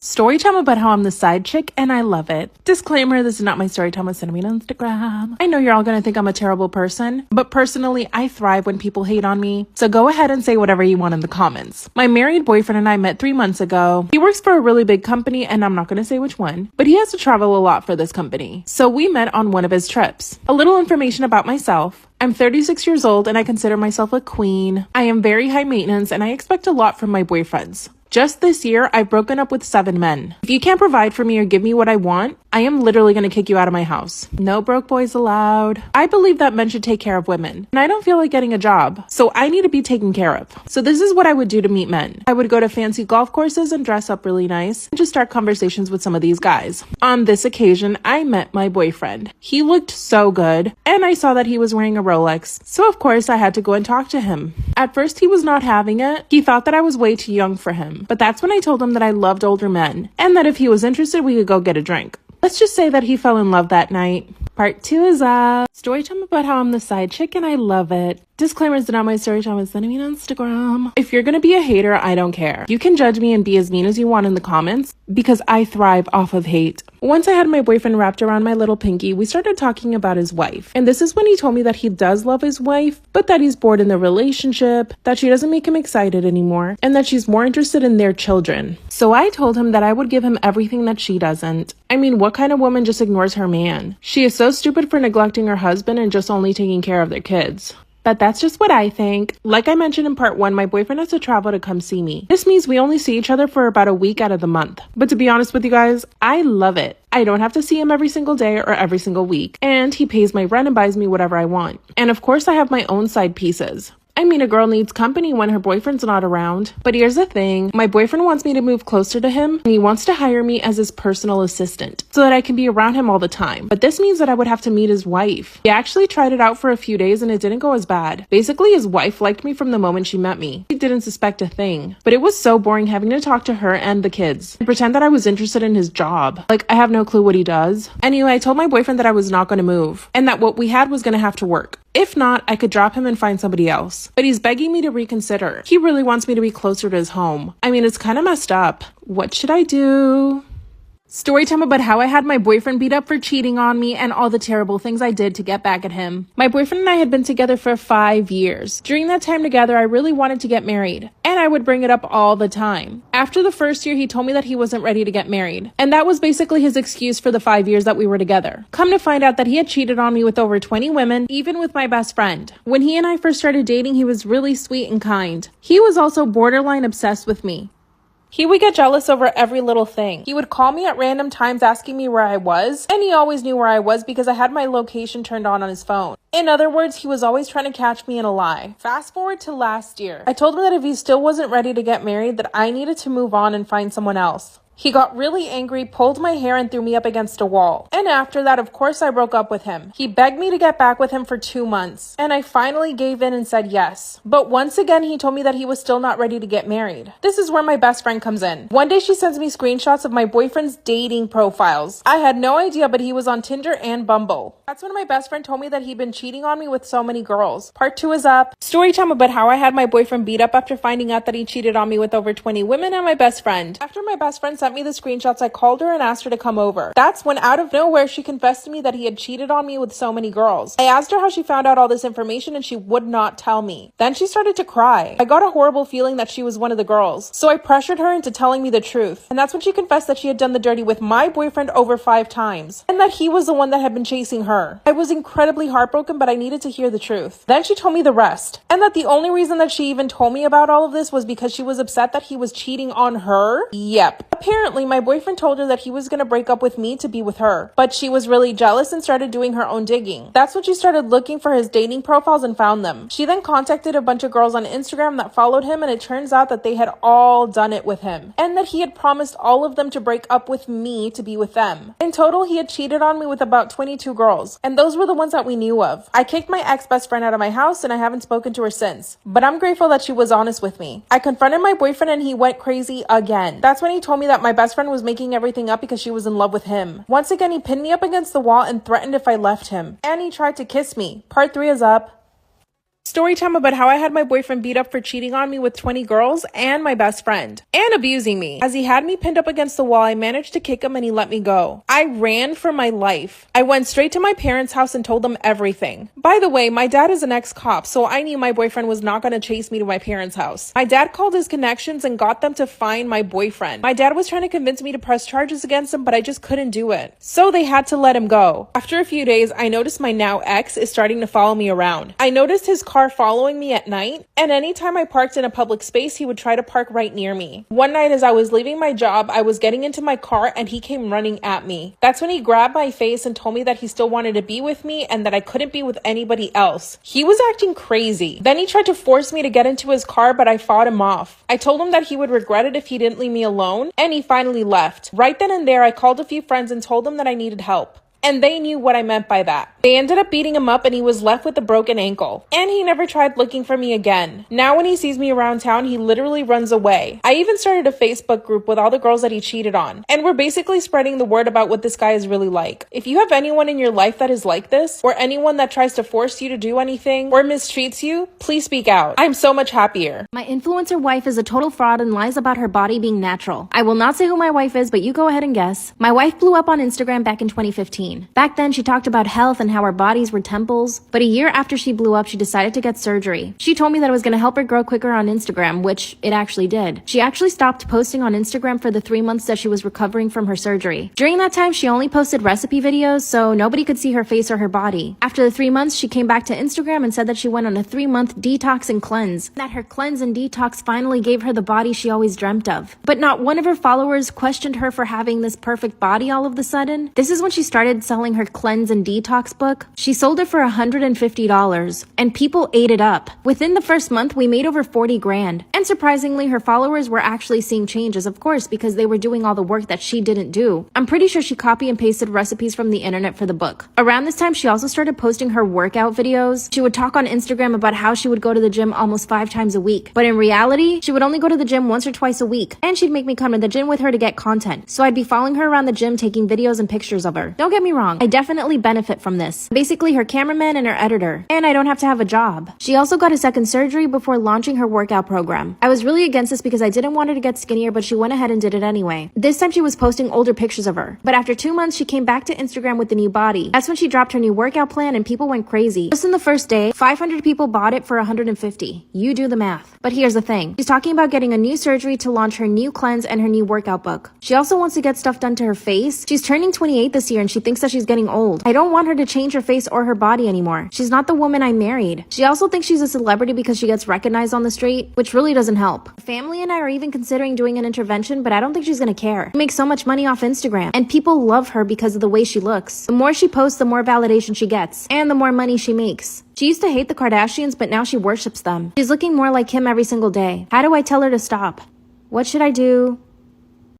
Story time about how I'm the side chick and I love it. Disclaimer, this is not my story time with sending me on Instagram. I know you're all gonna think I'm a terrible person, but personally, I thrive when people hate on me. So go ahead and say whatever you want in the comments. My married boyfriend and I met 3 months ago. He works for a really big company and I'm not gonna say which one, but he has to travel a lot for this company. So we met on one of his trips. A little information about myself. I'm 36 years old and I consider myself a queen. I am very high maintenance and I expect a lot from my boyfriends. Just this year, I've broken up with 7 men. If you can't provide for me or give me what I want, I am literally going to kick you out of my house. No broke boys allowed. I believe that men should take care of women, and I don't feel like getting a job, so I need to be taken care of. So this is what I would do to meet men. I would go to fancy golf courses and dress up really nice, and just start conversations with some of these guys. On this occasion, I met my boyfriend. He looked so good, and I saw that he was wearing a Rolex, so of course I had to go and talk to him. At first, he was not having it. He thought that I was way too young for him. But that's when I told him that I loved older men and that if he was interested, we could go get a drink. Let's just say that he fell in love that night. Part 2 is up. Story time about how I'm the side chick and I love it. Disclaimers do not my story time with sending me on Instagram. If you're gonna be a hater, I don't care. You can judge me and be as mean as you want in the comments because I thrive off of hate. Once I had my boyfriend wrapped around my little pinky, we started talking about his wife. And this is when he told me that he does love his wife, but that he's bored in the relationship, that she doesn't make him excited anymore, and that she's more interested in their children. So I told him that I would give him everything that she doesn't. I mean, what kind of woman just ignores her man? She is so stupid for neglecting her husband and just only taking care of their kids. But that's just what I think. Like I mentioned in part 1, my boyfriend has to travel to come see me. This means we only see each other for about a week out of the month. But to be honest with you guys, I love it. I don't have to see him every single day or every single week. And he pays my rent and buys me whatever I want. And of course, I have my own side pieces. I mean, a girl needs company when her boyfriend's not around. But here's the thing. My boyfriend wants me to move closer to him, and he wants to hire me as his personal assistant so that I can be around him all the time. But this means that I would have to meet his wife. He actually tried it out for a few days and it didn't go as bad. Basically, his wife liked me from the moment she met me. She didn't suspect a thing. But it was so boring having to talk to her and the kids and pretend that I was interested in his job. Like, I have no clue what he does. Anyway, I told my boyfriend that I was not going to move and that what we had was going to have to work. If not, I could drop him and find somebody else. But he's begging me to reconsider. He really wants me to be closer to his home. I mean, it's kind of messed up. What should I do? Story time about how I had my boyfriend beat up for cheating on me and all the terrible things I did to get back at him. My boyfriend and I had been together for 5 years. During that time together, I really wanted to get married, and I would bring it up all the time. After the first year, he told me that he wasn't ready to get married, and that was basically his excuse for the 5 years that we were together. Come to find out that he had cheated on me with over 20 women, even with my best friend. When he and I first started dating, he was really sweet and kind. He was also borderline obsessed with me. He would get jealous over every little thing. He would call me at random times asking me where I was, and he always knew where I was because I had my location turned on his phone. In other words, he was always trying to catch me in a lie. Fast forward to last year. I told him that if he still wasn't ready to get married, that I needed to move on and find someone else. He got really angry, pulled my hair, and threw me up against a wall. And after that, of course, I broke up with him. He begged me to get back with him for 2 months, and I finally gave in and said yes. But once again, he told me that he was still not ready to get married. This is where my best friend comes in. One day, she sends me screenshots of my boyfriend's dating profiles. I had no idea, but he was on Tinder and Bumble. That's when my best friend told me that he'd been cheating on me with so many girls. Part 2 is up. Story time about how I had my boyfriend beat up after finding out that he cheated on me with over 20 women and my best friend. After my best friend sent me the screenshots, I called her and asked her to come over. That's when out of nowhere she confessed to me that he had cheated on me with so many girls. I asked her how she found out all this information and she would not tell me. Then she started to cry. I got a horrible feeling that she was one of the girls, so I pressured her into telling me the truth. And that's when she confessed that she had done the dirty with my boyfriend over 5 times and that he was the one that had been chasing her. I was incredibly heartbroken, but I needed to hear the truth. Then she told me the rest, and that the only reason that she even told me about all of this was because she was upset that he was cheating on her. Yep. Apparently, my boyfriend told her that he was going to break up with me to be with her, but she was really jealous and started doing her own digging. That's when she started looking for his dating profiles and found them. She then contacted a bunch of girls on Instagram that followed him, and it turns out that they had all done it with him, and that he had promised all of them to break up with me to be with them. In total, he had cheated on me with about 22 girls, and those were the ones that we knew of. I kicked my ex-best friend out of my house, and I haven't spoken to her since, but I'm grateful that she was honest with me. I confronted my boyfriend, and he went crazy again. That's when he told me that my best friend was making everything up because she was in love with him. Once again, he pinned me up against the wall and threatened if I left him. And he tried to kiss me. Part 3 is up. Story time about how I had my boyfriend beat up for cheating on me with 20 girls and my best friend, and abusing me. As he had me pinned up against the wall, I managed to kick him and he let me go. I ran for my life. I went straight to my parents' house and told them everything. By the way, my dad is an ex-cop, so I knew my boyfriend was not going to chase me to my parents' house. My dad called his connections and got them to find my boyfriend. My dad was trying to convince me to press charges against him, but I just couldn't do it. So they had to let him go. After a few days, I noticed my now ex is starting to follow me around. I noticed his car following me at night, and anytime I parked in a public space, he would try to park right near me. One night as I was leaving my job, I was getting into my car and he came running at me. That's when he grabbed my face and told me that he still wanted to be with me and that I couldn't be with anybody else. He was acting crazy. Then he tried to force me to get into his car, but I fought him off. I told him that he would regret it if he didn't leave me alone, and he finally left. Right then and there, I called a few friends and told them that I needed help. And they knew what I meant by that. They ended up beating him up and he was left with a broken ankle. And he never tried looking for me again. Now when he sees me around town, he literally runs away. I even started a Facebook group with all the girls that he cheated on. And we're basically spreading the word about what this guy is really like. If you have anyone in your life that is like this, or anyone that tries to force you to do anything, or mistreats you, please speak out. I'm so much happier. My influencer wife is a total fraud and lies about her body being natural. I will not say who my wife is, but you go ahead and guess. My wife blew up on Instagram back in 2015. Back then, she talked about health and how our bodies were temples, but a year after she blew up, she decided to get surgery. She told me that it was going to help her grow quicker on Instagram, which it actually did. She actually stopped posting on Instagram for the 3 months that she was recovering from her surgery. During that time, she only posted recipe videos, so nobody could see her face or her body. After the 3 months, she came back to Instagram and said that she went on a 3-month detox and cleanse, that her cleanse and detox finally gave her the body she always dreamt of. But not one of her followers questioned her for having this perfect body all of the sudden. This is when she started selling her cleanse and detox book. She sold it for $150 and people ate it up. Within the first month, we made over 40 grand. And surprisingly, her followers were actually seeing changes, of course, because they were doing all the work that she didn't do. I'm pretty sure she copy and pasted recipes from the internet for the book. Around this time, she also started posting her workout videos. She would talk on Instagram about how she would go to the gym almost 5 times a week. But in reality, she would only go to the gym once or twice a week. And she'd make me come to the gym with her to get content. So I'd be following her around the gym taking videos and pictures of her. Don't get me wrong, I definitely benefit from this. Basically her cameraman and her editor. And I don't have to have a job. She also got a second surgery before launching her workout program. I was really against this because I didn't want her to get skinnier, but she went ahead and did it anyway. This time she was posting older pictures of her. But after 2 months, she came back to Instagram with the new body. That's when she dropped her new workout plan and people went crazy. Just in the first day, 500 people bought it for $150. You do the math. But here's the thing. She's talking about getting a new surgery to launch her new cleanse and her new workout book. She also wants to get stuff done to her face. She's turning 28 this year and she thinks that she's getting old. I don't want her to change her face or her body anymore. She's not the woman I married. She also thinks she's a celebrity because she gets recognized on the street, which really doesn't help. Family and I are even considering doing an intervention, but I don't think she's gonna care. She makes so much money off Instagram, and people love her because of the way she looks. The more she posts, the more validation she gets, and the more money she makes. She used to hate the Kardashians, but now she worships them. She's looking more like Kim every single day. How do I tell her to stop? What should I do?